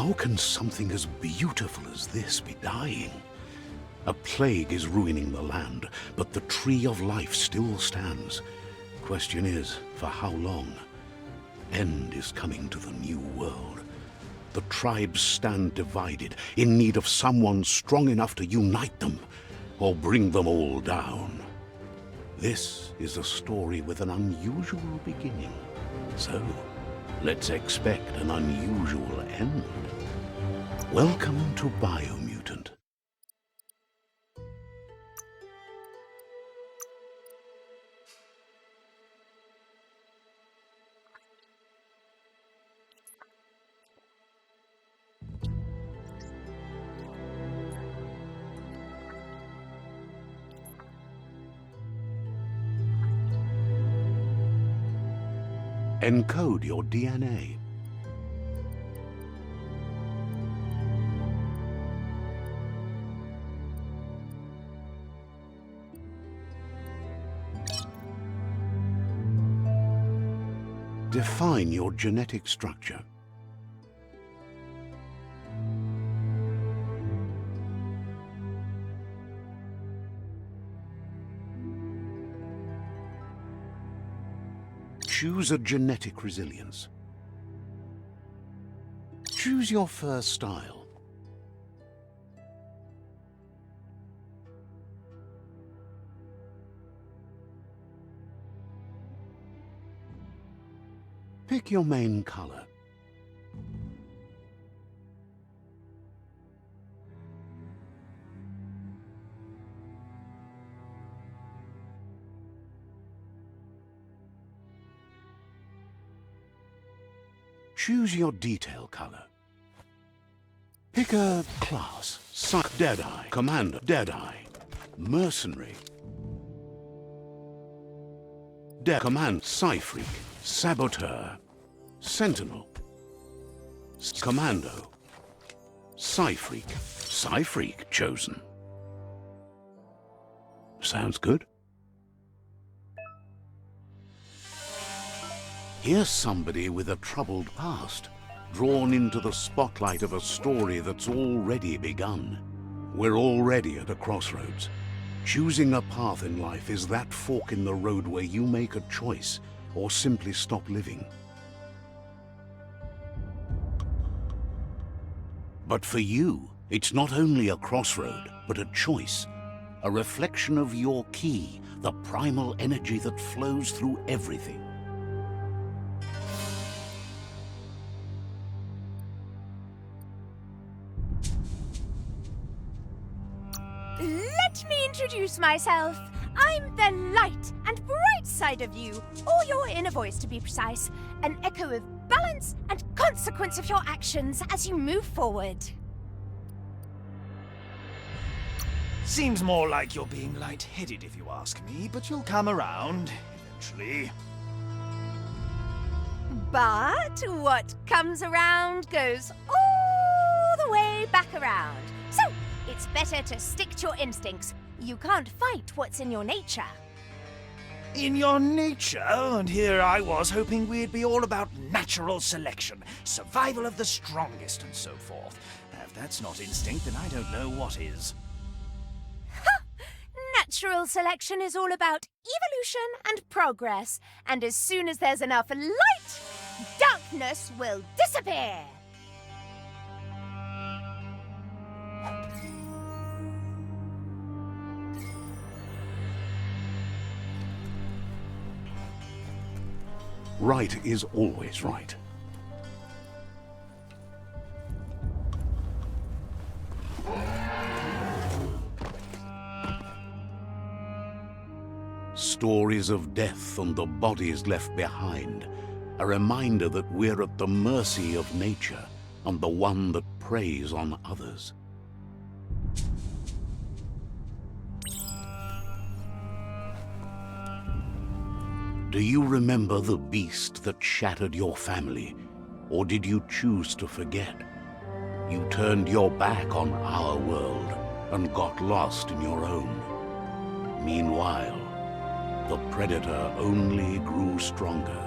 How can something as beautiful as this be dying? A plague is ruining the land, but the tree of life still stands. Question is, for how long? End is coming to the new world. The tribes stand divided, in need of someone strong enough to unite them, or bring them all down. This is a story with an unusual beginning. So, let's expect an unusual end. Welcome to BIOMUTANT. Encode your DNA. Define your genetic structure. Choose a genetic resilience. Choose your first style. Pick your main color. Choose your detail color. Pick a class. Deadeye, Commando, Deadeye, Mercenary, Command, Psy-Freak, Saboteur, Sentinel, Commando, Psy-Freak, Psy-Freak chosen. Sounds good? Here's somebody with a troubled past, drawn into the spotlight of a story that's already begun. We're already at a crossroads. Choosing a path in life is that fork in the road where you make a choice or simply stop living. But for you, it's not only a crossroad, but a choice. A reflection of your key, the primal energy that flows through everything. Let me introduce myself. I'm the light and bright side of you, or your inner voice to be precise, an echo of balance and consequence of your actions as you move forward. Seems more like you're being light-headed if you ask me, but you'll come around eventually. But what comes around goes all the way back around. So, it's better to stick to your instincts. You can't fight what's in your nature. In your nature? And here I was hoping we'd be all about natural selection, survival of the strongest and so forth. If that's not instinct, then I don't know what is. Natural selection is all about evolution and progress. And as soon as there's enough light, darkness will disappear. Right is always right. Stories of death and the bodies left behind. A reminder that we're at the mercy of nature and the one that preys on others. Do you remember the beast that shattered your family, or did you choose to forget? You turned your back on our world and got lost in your own. Meanwhile, the predator only grew stronger.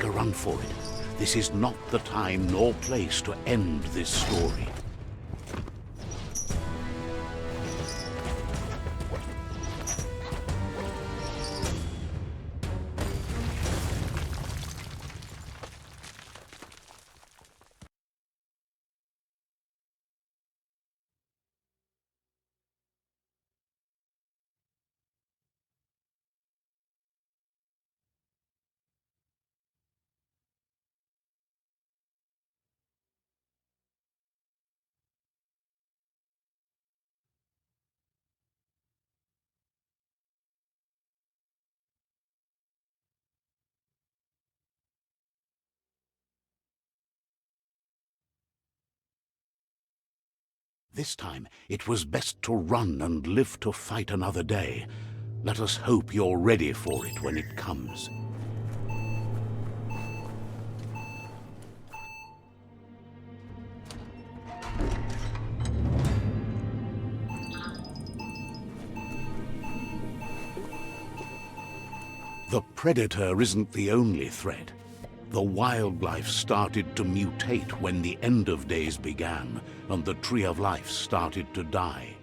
a run for it. This is not the time nor place to end this story. This time, it was best to run and live to fight another day. Let us hope you're ready for it when it comes. The Predator isn't the only threat. The wildlife started to mutate when the end of days began, and the Tree of Life started to die.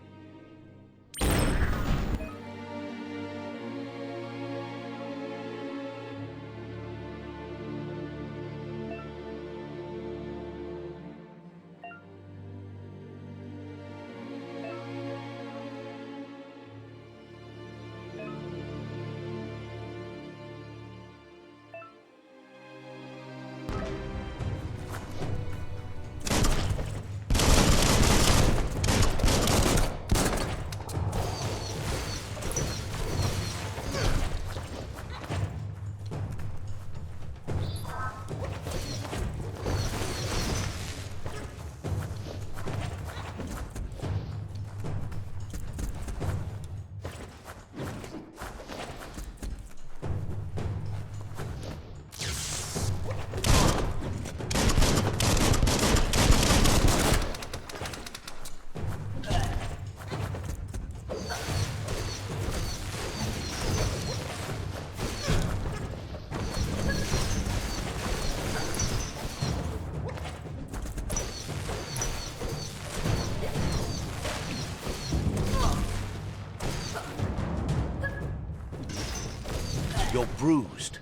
You're bruised.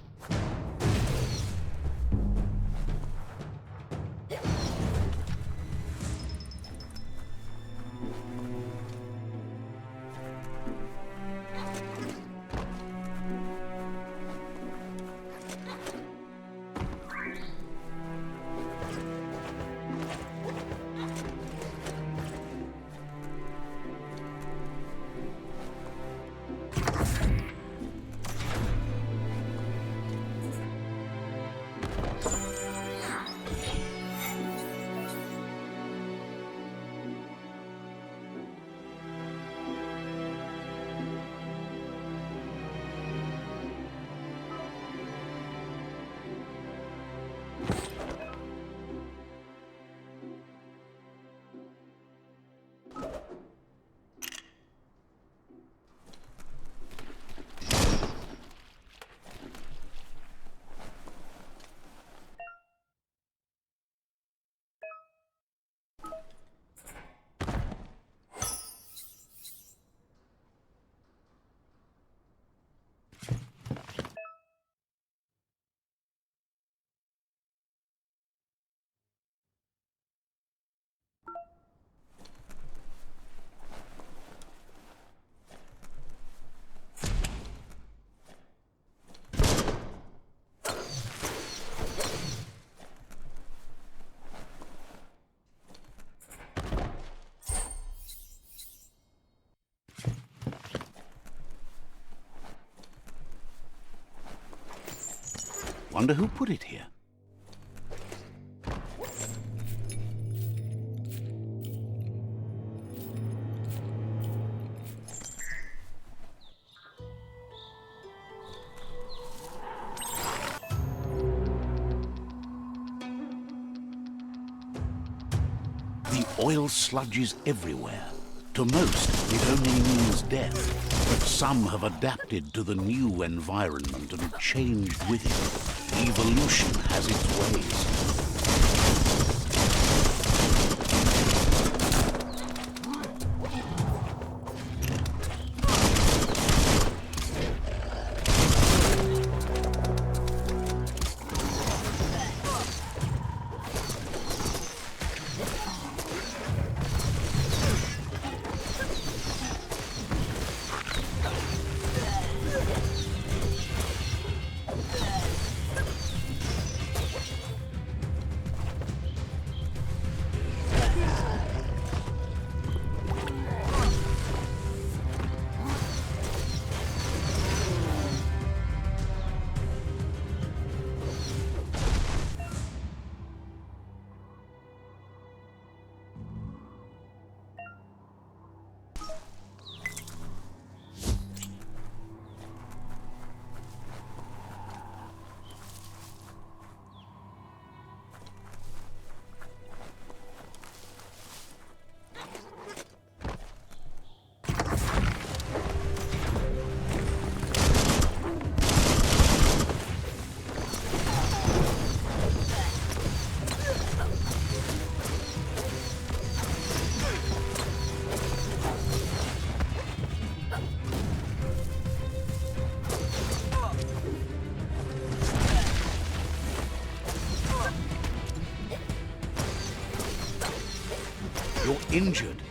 Wonder who put it here. The oil sludges everywhere. To most, it only means death, but some have adapted to the new environment and changed with it. Evolution has its ways. You're injured.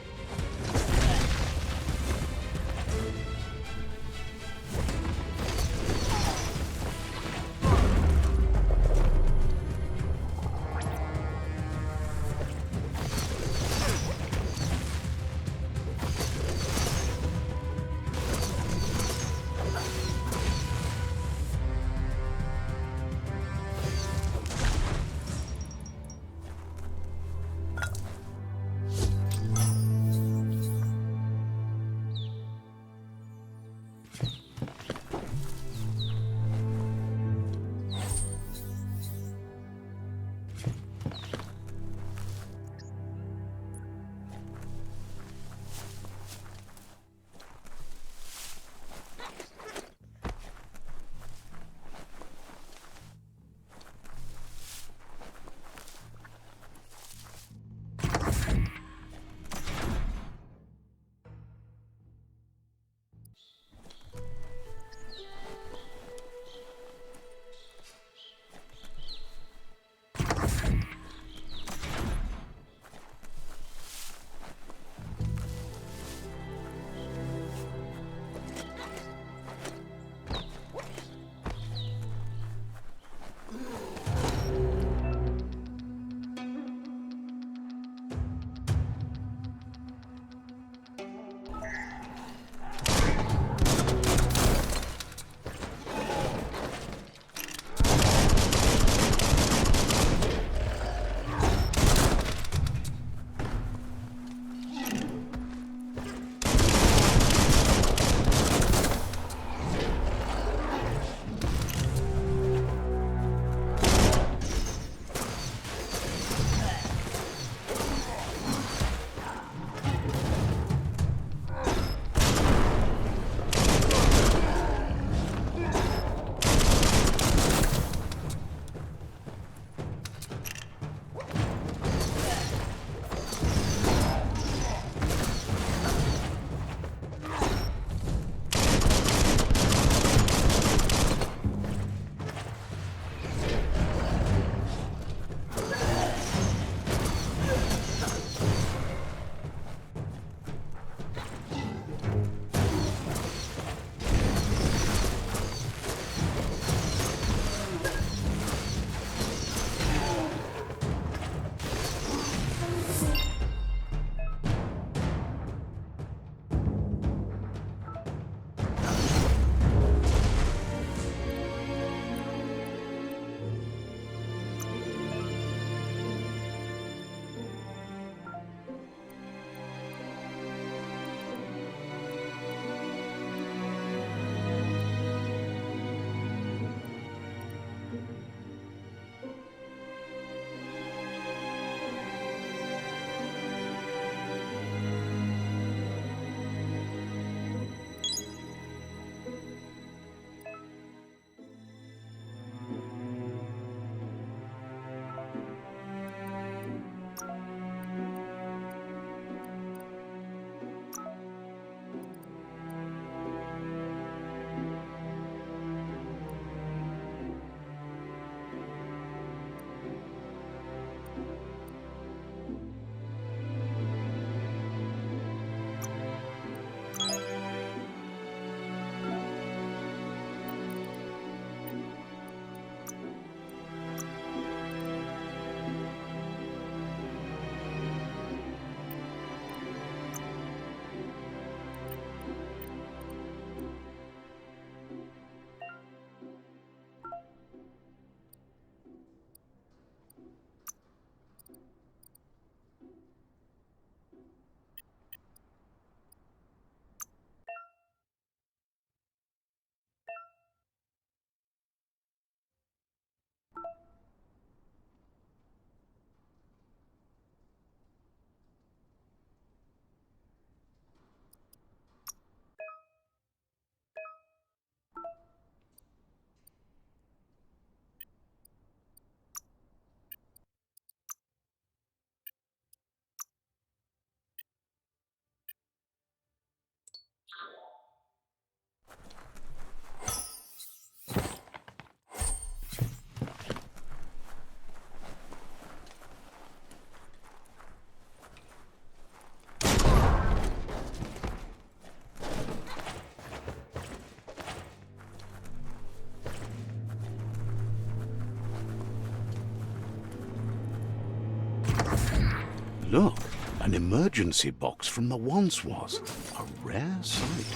Look, an emergency box from the once was. A rare sight.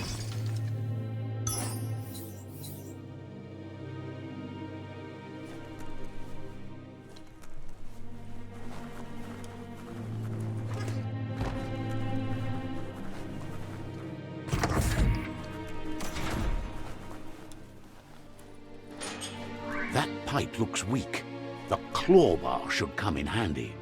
That pipe looks weak. The claw bar should come in handy.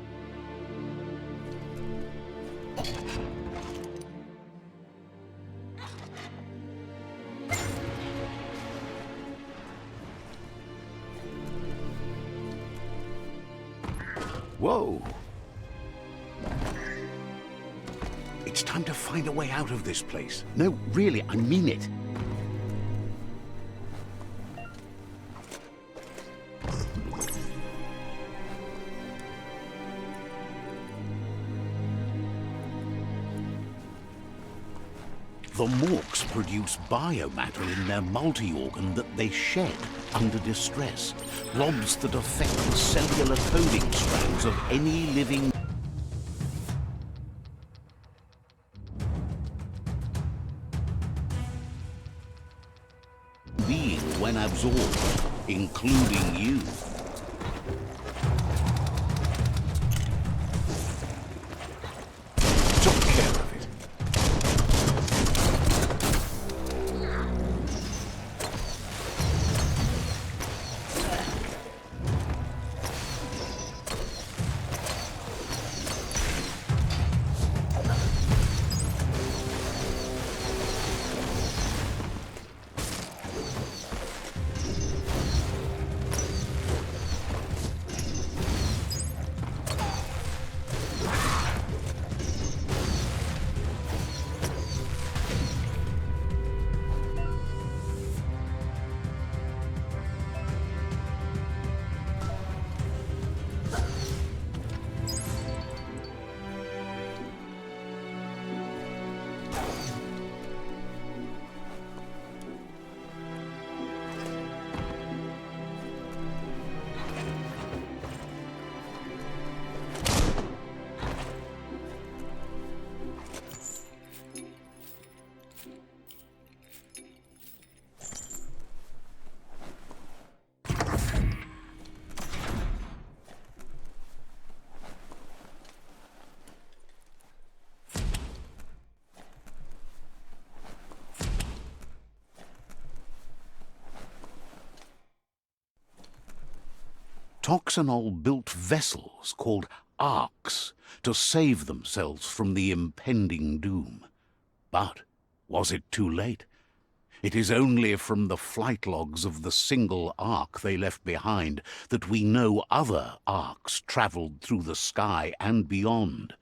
Whoa! It's time to find a way out of this place. No, really, I mean it. The Morks produce biomatter in their multi-organ that they shed under distress, blobs that affect the cellular coding strands of any living being when absorbed, including you. Took care of it. Toxanol built vessels called arks to save themselves from the impending doom. But was it too late? It is only from the flight logs of the single ark they left behind that we know other arks traveled through the sky and beyond.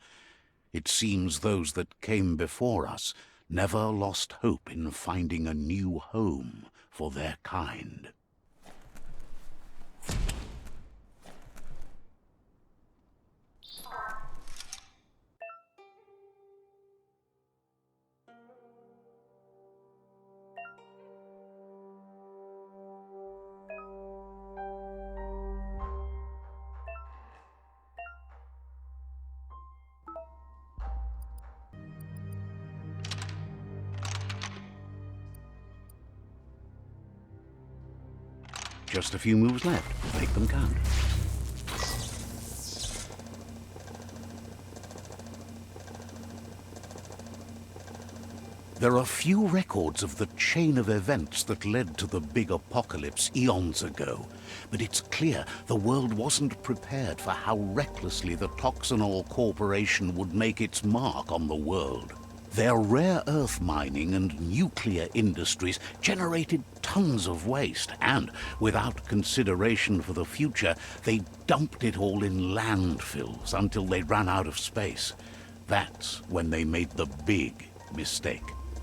It seems those that came before us never lost hope in finding a new home for their kind. Just a few moves left. Make them count. There are few records of the chain of events that led to the big apocalypse eons ago, but it's clear the world wasn't prepared for how recklessly the Toxanol Corporation would make its mark on the world. Their rare earth mining and nuclear industries generated tons of waste, and, without consideration for the future, they dumped it all in landfills until they ran out of space. That's when they made the big mistake.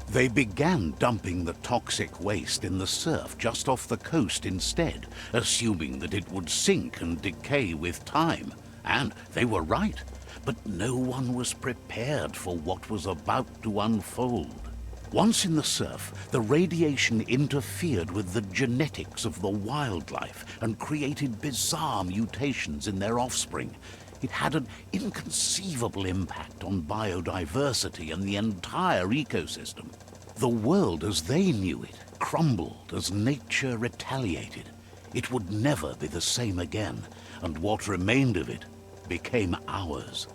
They began dumping the toxic waste in the surf just off the coast instead, assuming that it would sink and decay with time. And they were right. But no one was prepared for what was about to unfold. Once in the surf, the radiation interfered with the genetics of the wildlife and created bizarre mutations in their offspring. It had an inconceivable impact on biodiversity and the entire ecosystem. The world as they knew it crumbled as nature retaliated. It would never be the same again, and what remained of it became ours.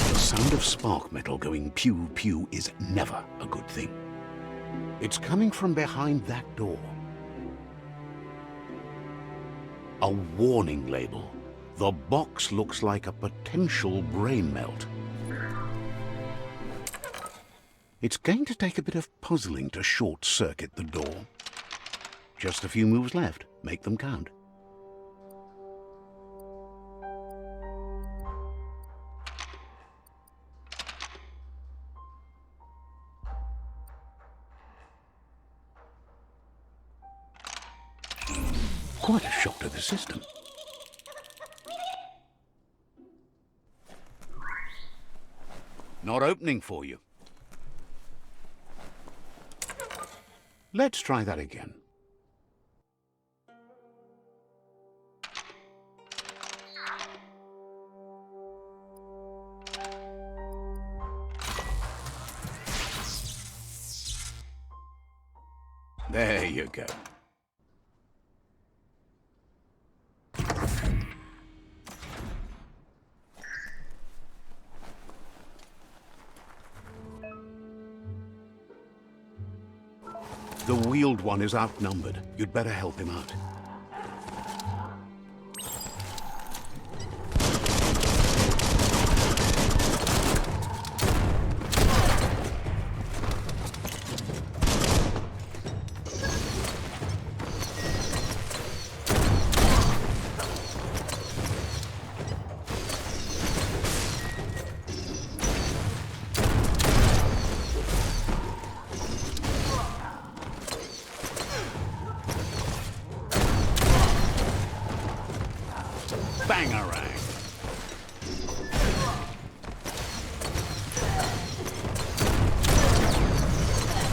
The sound of spark metal going pew-pew is never a good thing. It's coming from behind that door. A warning label. The box looks like a potential brain melt. It's going to take a bit of puzzling to short-circuit the door. Just a few moves left. Make them count. Quite a shock to the system. Not opening for you. Let's try that again. There you go. The wheeled one is outnumbered. You'd better help him out. Bangarang.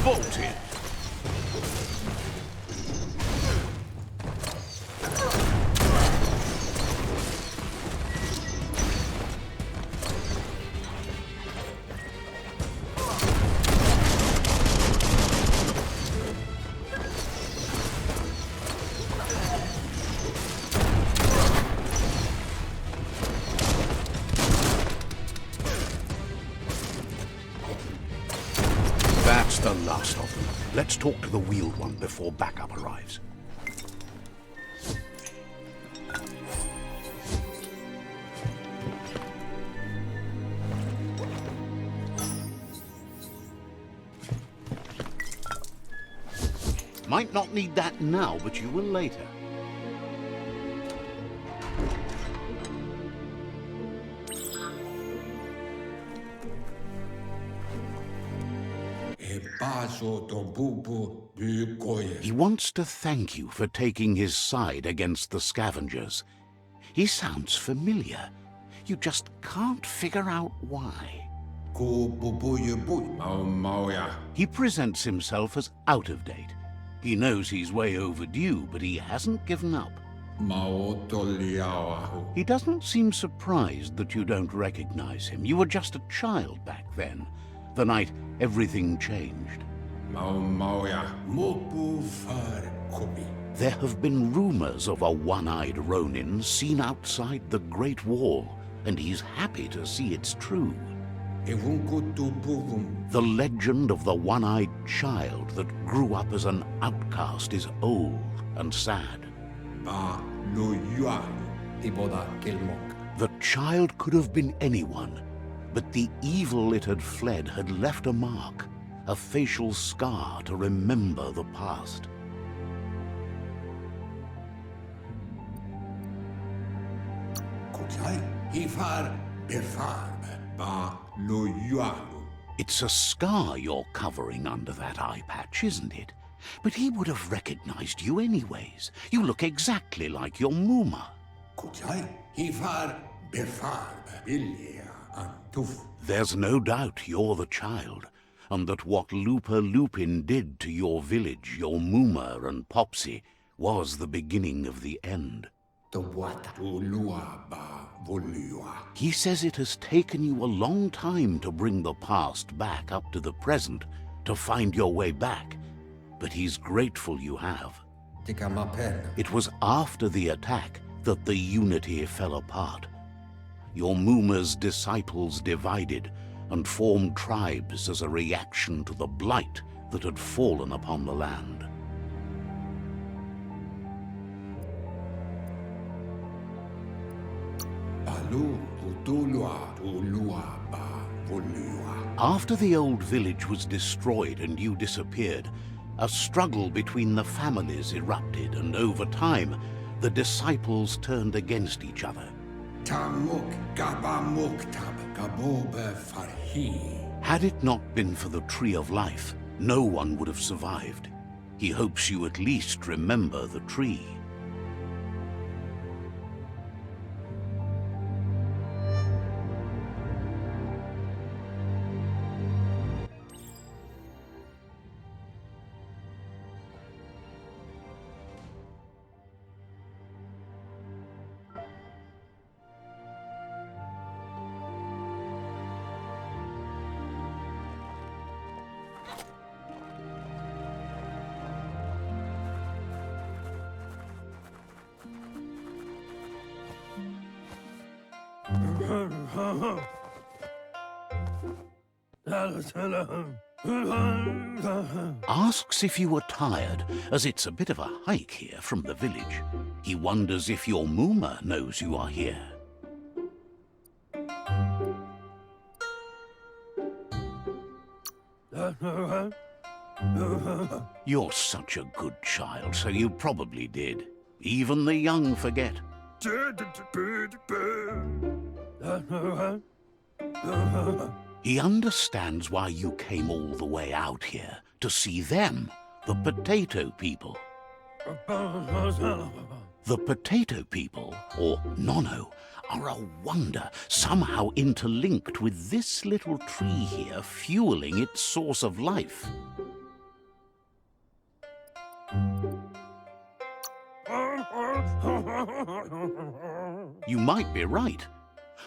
Bolted. That's the last of them. Let's talk to the wheeled one before backup arrives. Might not need that now, but you will later. He wants to thank you for taking his side against the scavengers. He sounds familiar. You just can't figure out why. He presents himself as out of date. He knows he's way overdue, but he hasn't given up. He doesn't seem surprised that you don't recognize him. You were just a child back then, the night everything changed. There have been rumors of a one-eyed Ronin seen outside the Great Wall, and he's happy to see it's true. The legend of the one-eyed child that grew up as an outcast is old and sad. The child could have been anyone. But the evil it had fled had left a mark, a facial scar to remember the past. It's a scar you're covering under that eye patch, isn't it? But he would have recognized you anyways. You look exactly like your Muma. There's no doubt you're the child, and that what Lupa Lupin did to your village, your Muma and Popsy, was the beginning of the end. He says it has taken you a long time to bring the past back up to the present, to find your way back, but he's grateful you have. It was after the attack that the unity fell apart. Your Muma's disciples divided and formed tribes as a reaction to the blight that had fallen upon the land. After the old village was destroyed and you disappeared, a struggle between the families erupted, and over time, the disciples turned against each other. Had it not been for the Tree of Life, no one would have survived. He hopes you at least remember the tree. Asks if you are tired, as it's a bit of a hike here from the village. He wonders if your Muma knows you are here. You're such a good child, so you probably did. Even the young forget. He understands why you came all the way out here, to see them, the potato people. The potato people, or Nono, are a wonder, somehow interlinked with this little tree here, fueling its source of life. You might be right.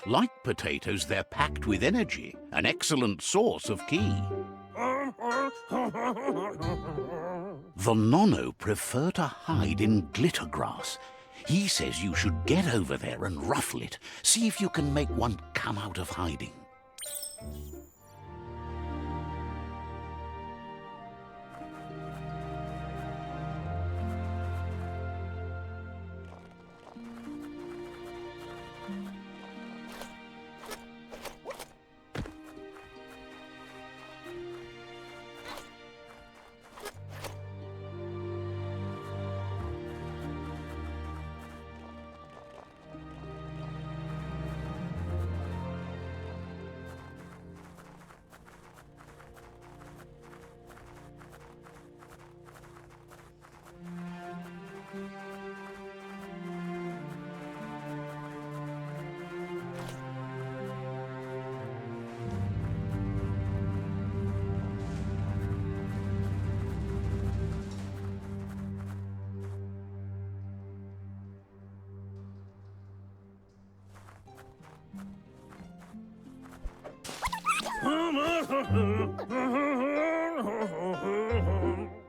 Like potatoes, they're packed with energy, an excellent source of ki. The Nono prefer to hide in glitter grass. He says you should get over there and ruffle it. See if you can make one come out of hiding.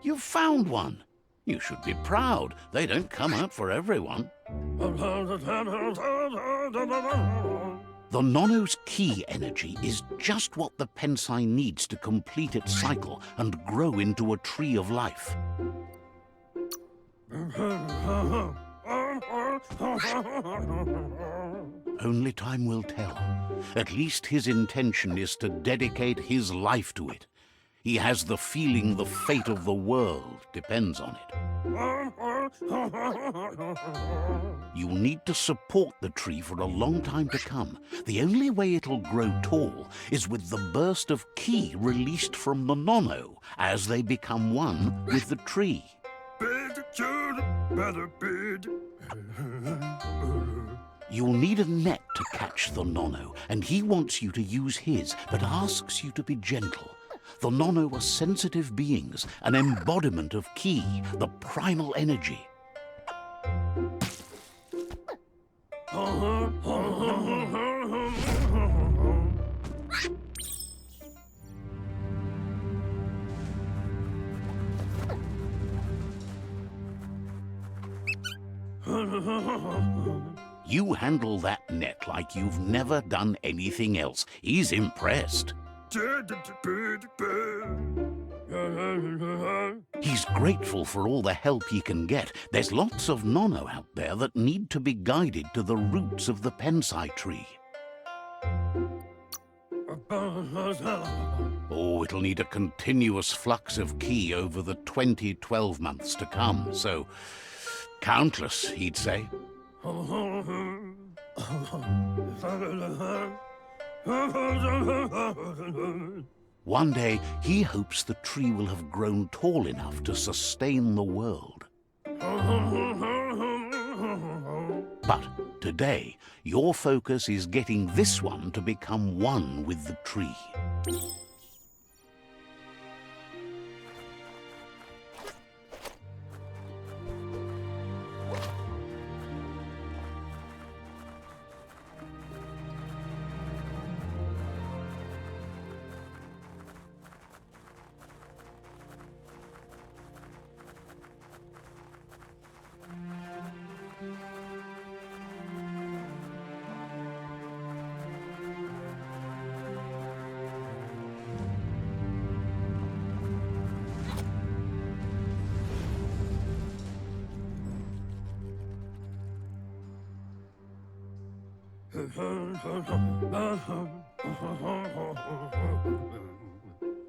You found one. You should be proud. They don't come out for everyone. The Nono's ki energy is just what the Pensai needs to complete its cycle and grow into a tree of life. Only time will tell. At least his intention is to dedicate his life to it. He has the feeling the fate of the world depends on it. You'll need to support the tree for a long time to come. The only way it'll grow tall is with the burst of ki released from the nono as they become one with the tree. You'll need a net to catch the nono, and he wants you to use his, but asks you to be gentle. The nono are sensitive beings, an embodiment of ki, the primal energy. You handle that net like you've never done anything else. He's impressed. He's grateful for all the help he can get. There's lots of nono out there that need to be guided to the roots of the pensai tree. Oh, it'll need a continuous flux of ki over the 12 months to come, so countless, he'd say. One day, he hopes the tree will have grown tall enough to sustain the world. But today, your focus is getting this one to become one with the tree.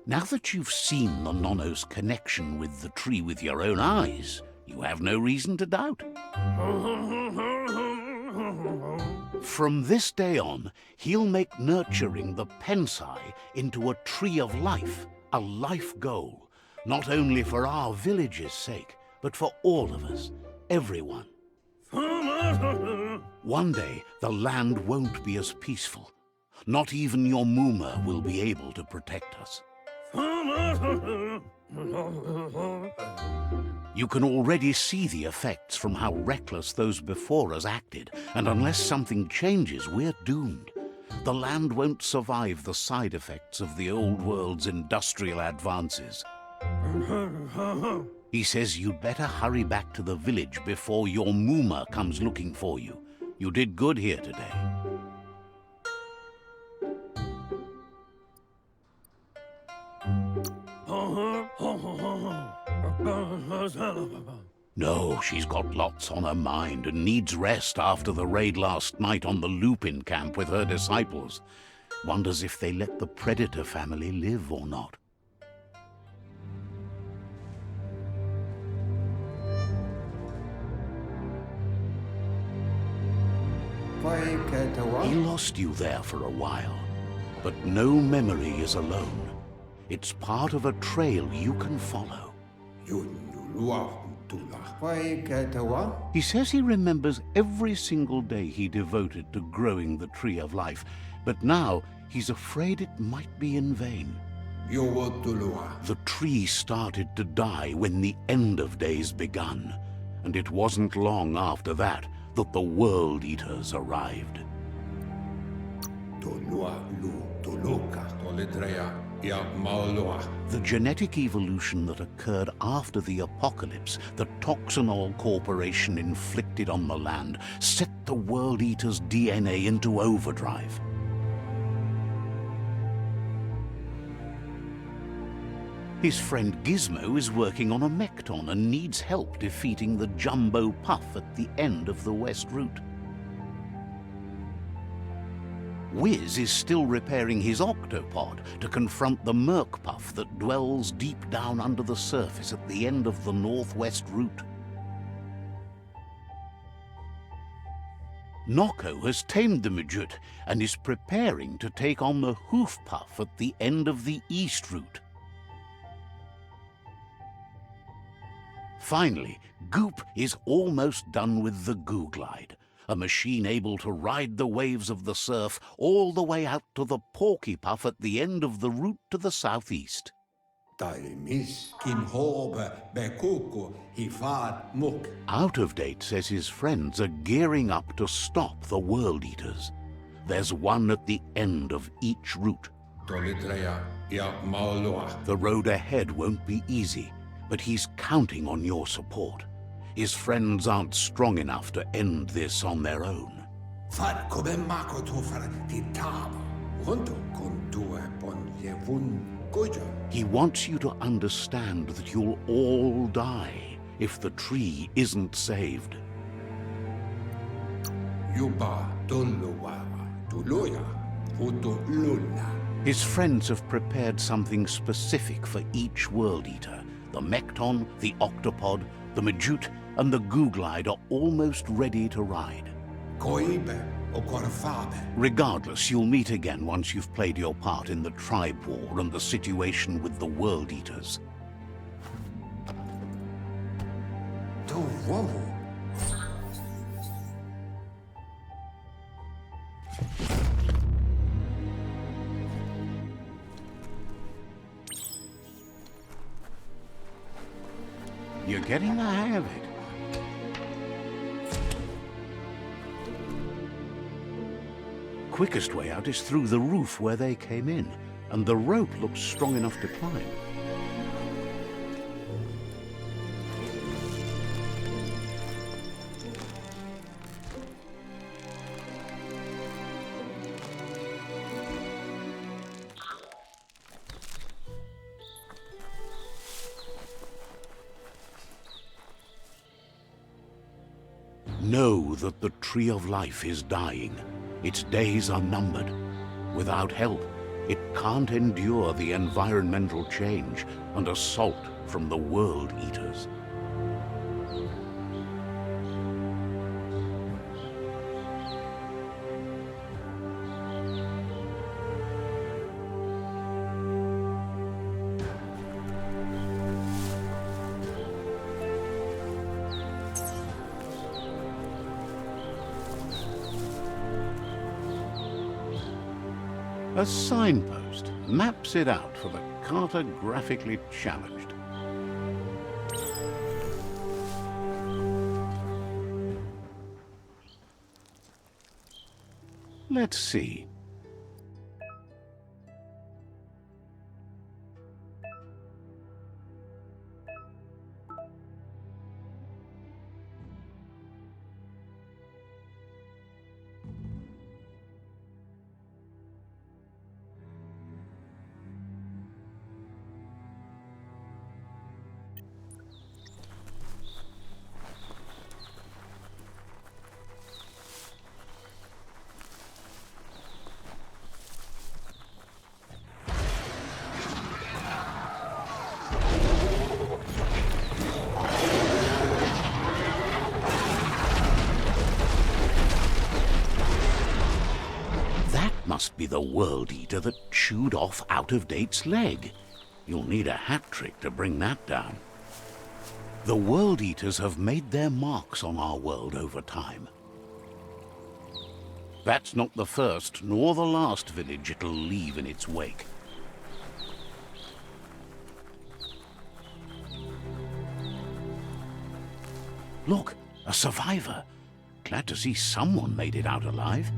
Now that you've seen the nono's connection with the tree with your own eyes, you have no reason to doubt. From this day on, he'll make nurturing the pensai into a tree of life, a life goal, not only for our village's sake, but for all of us, everyone. One day, the land won't be as peaceful. Not even your Muma will be able to protect us. You can already see the effects from how reckless those before us acted, and unless something changes, we're doomed. The land won't survive the side effects of the old world's industrial advances. He says you'd better hurry back to the village before your Muma comes looking for you. You did good here today. No, she's got lots on her mind and needs rest after the raid last night on the Lupin camp with her disciples. Wonders if they let the Predator family live or not. He lost you there for a while, but no memory is alone. It's part of a trail you can follow. He says he remembers every single day he devoted to growing the Tree of Life, but now he's afraid it might be in vain. The tree started to die when the end of days begun, and it wasn't long after that that the World Eaters arrived. The genetic evolution that occurred after the apocalypse that Toxinol Corporation inflicted on the land set the World Eaters' DNA into overdrive. His friend Gizmo is working on a Mekton and needs help defeating the Jumbo Puff at the end of the West Route. Wiz is still repairing his octopod to confront the Merc-Puff that dwells deep down under the surface at the end of the northwest route. Nocco has tamed the Midget and is preparing to take on the Hoof-Puff at the end of the east route. Finally, Goop is almost done with the Goo-Glide, a machine able to ride the waves of the surf all the way out to the Porky-Puff at the end of the route to the southeast. Out of Date says his friends are gearing up to stop the World Eaters. There's one at the end of each route. The road ahead won't be easy, but he's counting on your support. His friends aren't strong enough to end this on their own. He wants you to understand that you'll all die if the tree isn't saved. His friends have prepared something specific for each World Eater. The Mekton, the Octopod, the Majute, and the Goo-Glide are almost ready to ride. Regardless, you'll meet again once you've played your part in the tribe war and the situation with the World Eaters. You're getting the hang of it. Quickest way out is through the roof where they came in, and the rope looks strong enough to climb. Know that the Tree of Life is dying. Its days are numbered. Without help, it can't endure the environmental change and assault from the World Eaters. A signpost maps it out for the cartographically challenged. Let's see. Must be the World Eater that chewed off Out of Date's leg. You'll need a hat trick to bring that down. The World Eaters have made their marks on our world over time. That's not the first nor the last village it'll leave in its wake. Look, a survivor. Glad to see someone made it out alive.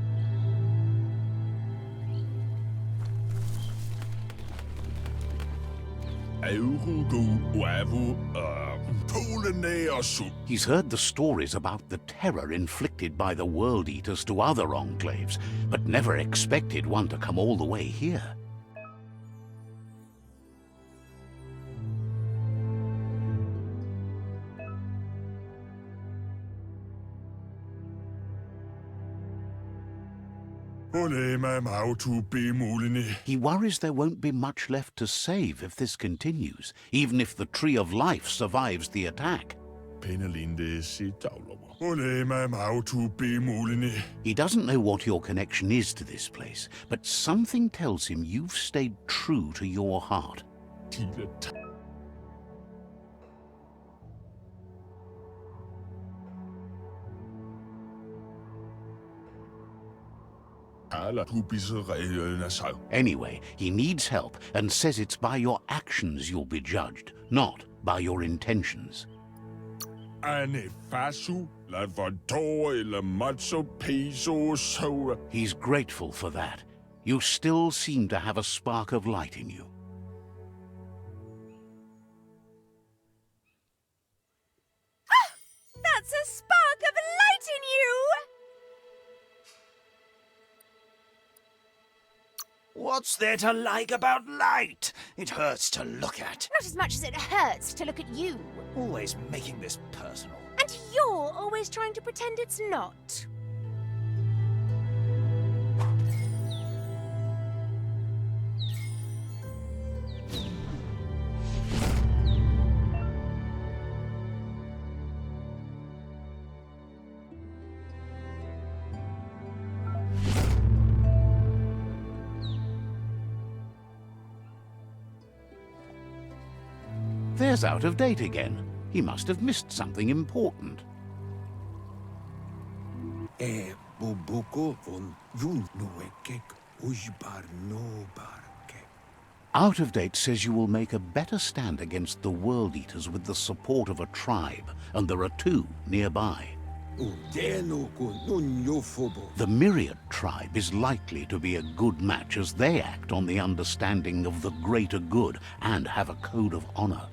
He's heard the stories about the terror inflicted by the World Eaters to other enclaves, but never expected one to come all the way here. He worries there won't be much left to save if this continues, even if the Tree of Life survives the attack. He doesn't know what your connection is to this place, but something tells him you've stayed true to your heart. Anyway, he needs help and says it's by your actions you'll be judged, not by your intentions. He's grateful for that. You still seem to have a spark of light in you. That's a spark of light in you! What's there to like about light? It hurts to look at. Not as much as it hurts to look at you. Always making this personal. And you're always trying to pretend it's not. There's Out of Date again. He must have missed something important. Out of Date says you will make a better stand against the World Eaters with the support of a tribe, and there are two nearby. The Myriad tribe is likely to be a good match as they act on the understanding of the greater good and have a code of honor.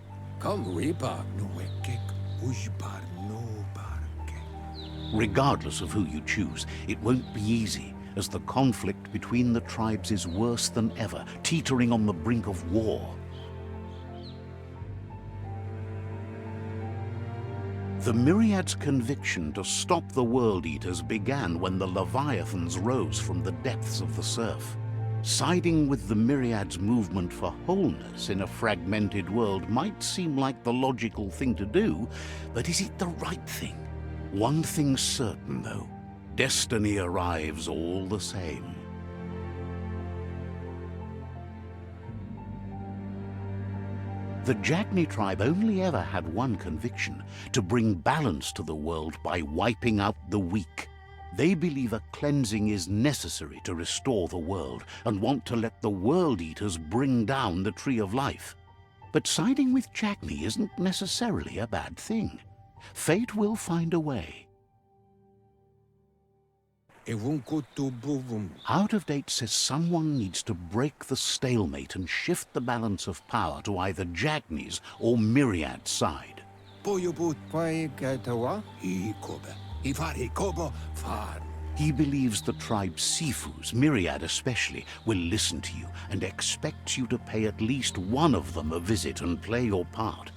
Regardless of who you choose, it won't be easy, as the conflict between the tribes is worse than ever, teetering on the brink of war. The Myriad's conviction to stop the World Eaters began when the Leviathans rose from the depths of the surf. Siding with the Myriad's movement for wholeness in a fragmented world might seem like the logical thing to do, but is it the right thing? One thing's certain, though. Destiny arrives all the same. The Jagni tribe only ever had one conviction: to bring balance to the world by wiping out the weak. They believe a cleansing is necessary to restore the world and want to let the World Eaters bring down the Tree of Life. But siding with Jagni isn't necessarily a bad thing. Fate will find a way. Out of Date says someone needs to break the stalemate and shift the balance of power to either Jagni's or Myriad's side. He believes the tribe's Sifus, Myriad especially, will listen to you and expects you to pay at least one of them a visit and play your part.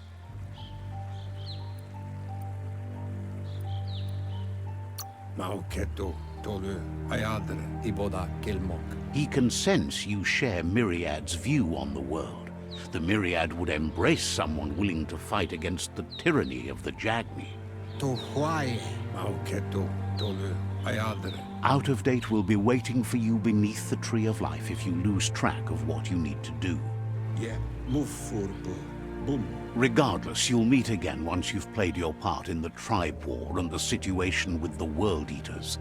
He can sense you share Myriad's view on the world. The Myriad would embrace someone willing to fight against the tyranny of the Jagni. Out of Date will be waiting for you beneath the Tree of Life if you lose track of what you need to do. Regardless, you'll meet again once you've played your part in the tribe war and the situation with the World Eaters.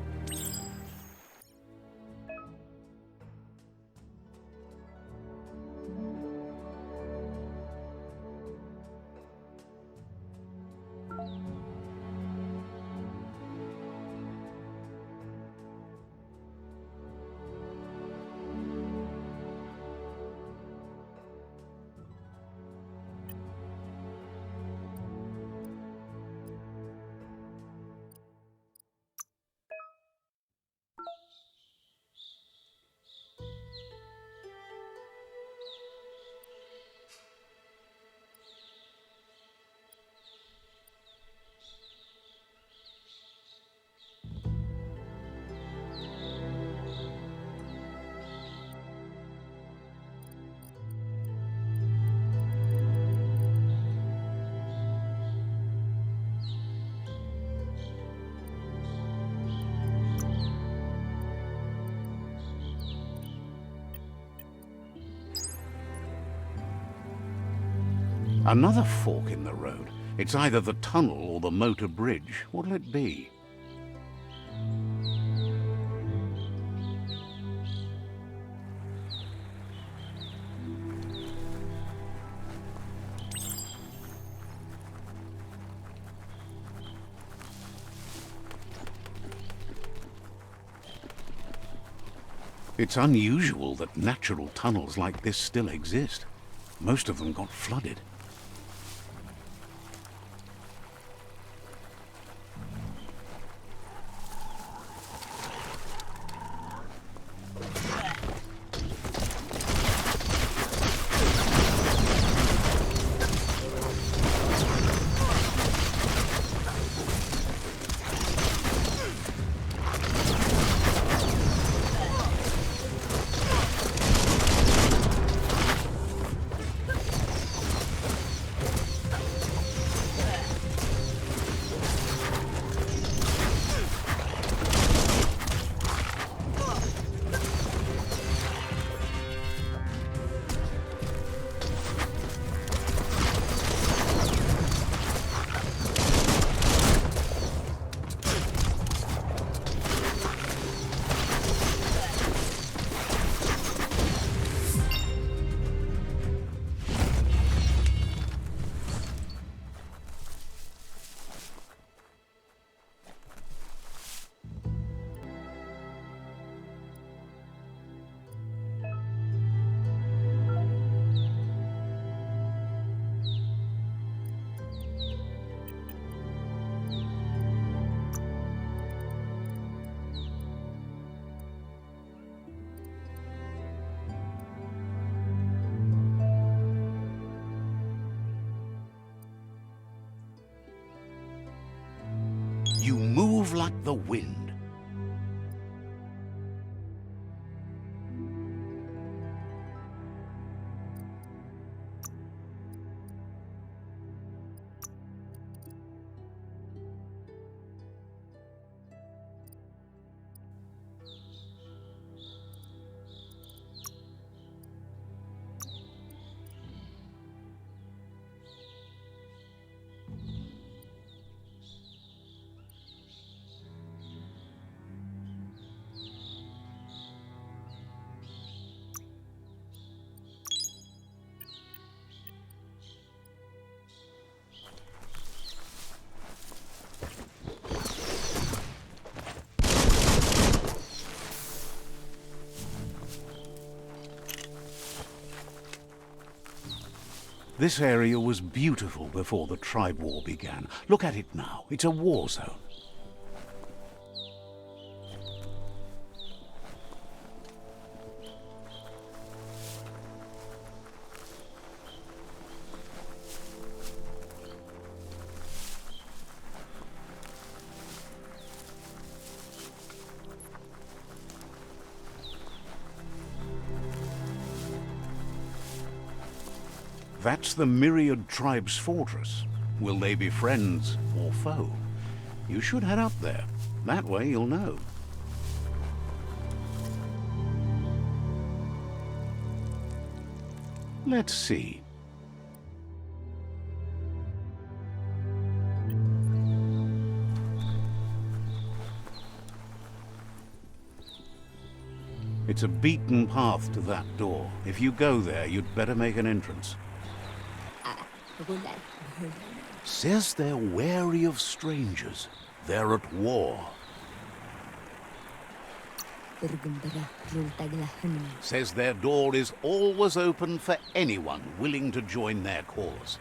Another fork in the road. It's either the tunnel or the motor bridge. What'll it be? It's unusual that natural tunnels like this still exist. Most of them got flooded. You move like the wind. This area was beautiful before the tribe war began. Look at it now. It's a war zone. That's the Myriad Tribe's fortress. Will they be friends or foe? You should head up there. That way you'll know. Let's see. It's a beaten path to that door. If you go there, you'd better make an entrance. Says they're wary of strangers. They're at war. Says their door is always open for anyone willing to join their cause.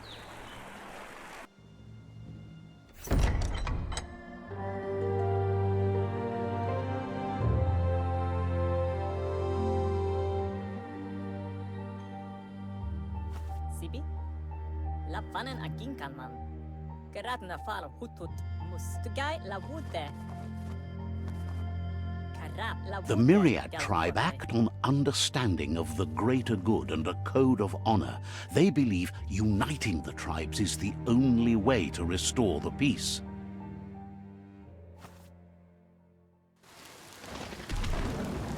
Sibi? Lappanen aginkanman. Keratna fal hutut mustugai lavute. The Myriad tribe act on understanding of the greater good and a code of honor. They believe uniting the tribes is the only way to restore the peace.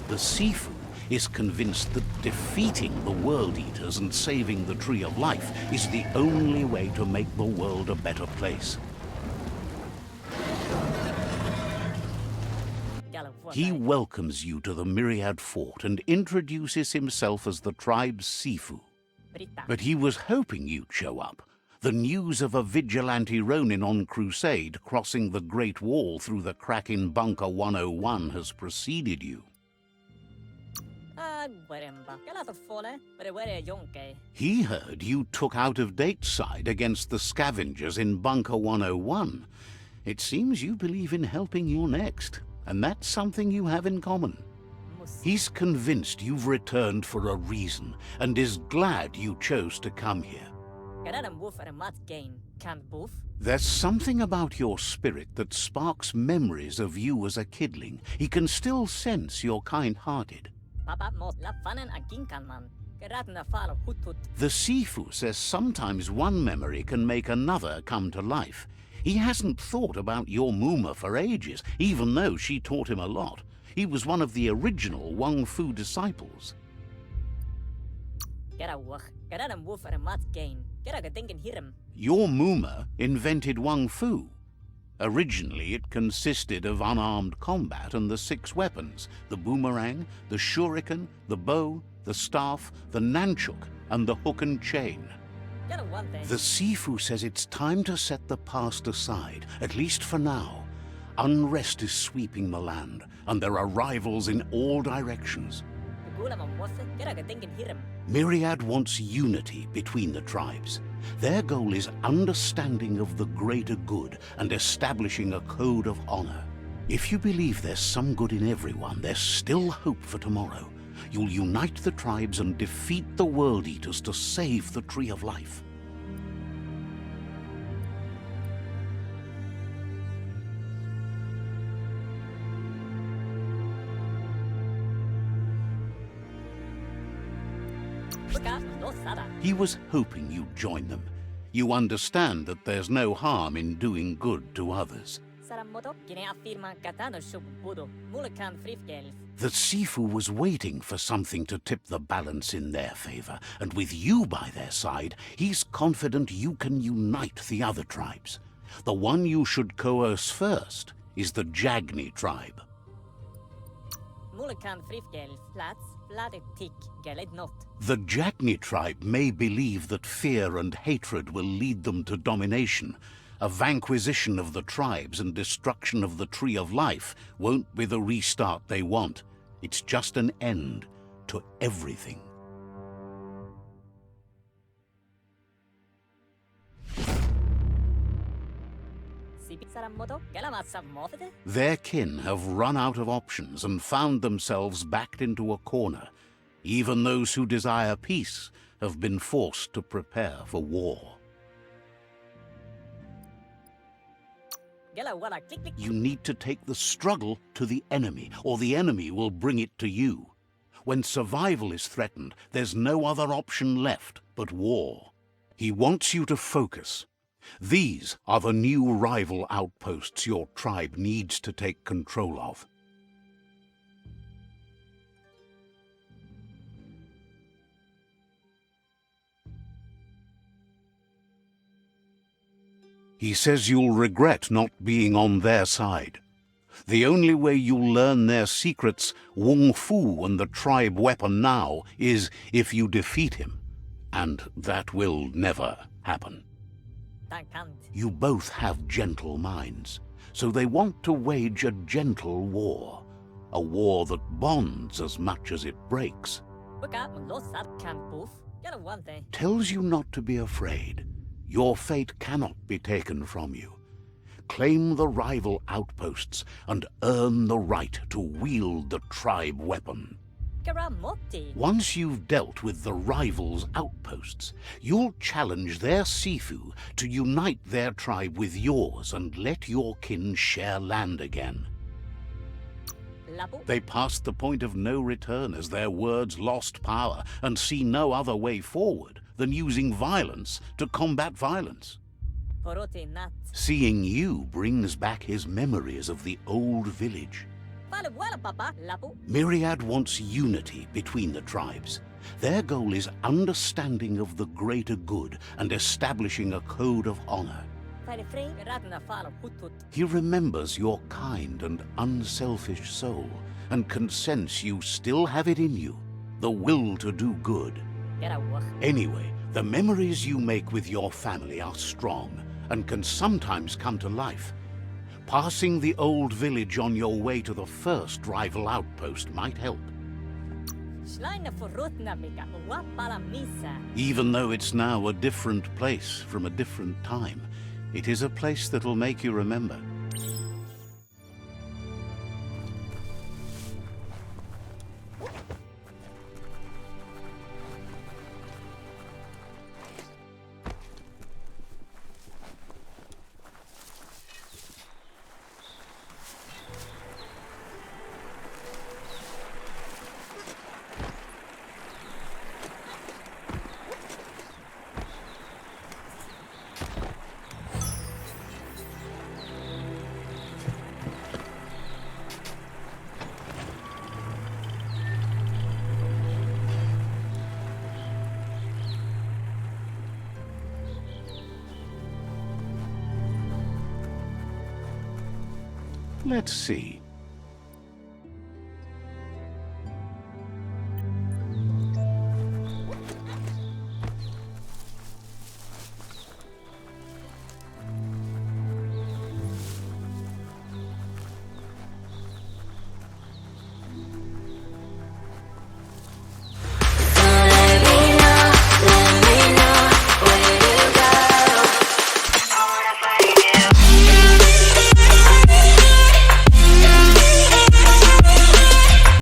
The Sifu is convinced that defeating the World Eaters and saving the Tree of Life is the only way to make the world a better place. He welcomes you to the Myriad Fort and introduces himself as the tribe's Sifu. But he was hoping you'd show up. The news of a vigilante Ronin on crusade crossing the Great Wall through the crack in Bunker 101 has preceded you. He heard you took out-of-date side against the scavengers in Bunker 101. It seems you believe in helping your next, and that's something you have in common. He's convinced you've returned for a reason, and is glad you chose to come here. There's something about your spirit that sparks memories of you as a kidling. He can still sense you're kind-hearted. The Sifu says sometimes one memory can make another come to life. He hasn't thought about your Muma for ages, even though she taught him a lot. He was one of the original Wang Fu disciples. Your Muma invented Wang Fu. Originally, it consisted of unarmed combat and the 6 weapons: the boomerang, the shuriken, the bow, the staff, the nunchuk, and the hook and chain. The Sifu says it's time to set the past aside, at least for now. Unrest is sweeping the land, and there are rivals in all directions. Myriad wants unity between the tribes. Their goal is understanding of the greater good and establishing a code of honor. If you believe there's some good in everyone, there's still hope for tomorrow. You'll unite the tribes and defeat the World Eaters to save the Tree of Life. He was hoping you'd join them. You understand that there's no harm in doing good to others. The Sifu was waiting for something to tip the balance in their favor, and with you by their side, he's confident you can unite the other tribes. The one you should coerce first is the Jagni tribe. The Jagni tribe may believe that fear and hatred will lead them to domination. A vanquisition of the tribes and destruction of the Tree of Life won't be the restart they want. It's just an end to everything. Their kin have run out of options and found themselves backed into a corner. Even those who desire peace have been forced to prepare for war. You need to take the struggle to the enemy, or the enemy will bring it to you. When survival is threatened, there's no other option left but war. He wants you to focus. These are the new rival outposts your tribe needs to take control of. He says you'll regret not being on their side. The only way you'll learn their secrets, Wung Fu and the tribe weapon now, is if you defeat him. And that will never happen. You both have gentle minds, so they want to wage a gentle war. A war that bonds as much as it breaks. Tells you not to be afraid. Your fate cannot be taken from you. Claim the rival outposts and earn the right to wield the tribe weapon. Once you've dealt with the rivals' outposts, you'll challenge their Sifu to unite their tribe with yours and let your kin share land again. They passed the point of no return as their words lost power and see no other way forward than using violence to combat violence. Seeing you brings back his memories of the old village. Fala wala papa, lapu. Myriad wants unity between the tribes. Their goal is understanding of the greater good and establishing a code of honor. Fala frey, ratna fala hutut. He remembers your kind and unselfish soul and can sense you still have it in you, the will to do good. Get a wach. Anyway, the memories you make with your family are strong and can sometimes come to life. Passing the old village on your way to the first rival outpost might help. Schleine forrutna mika, wapala misa. Even though it's now a different place from a different time, it is a place that'll make you remember. Let's see.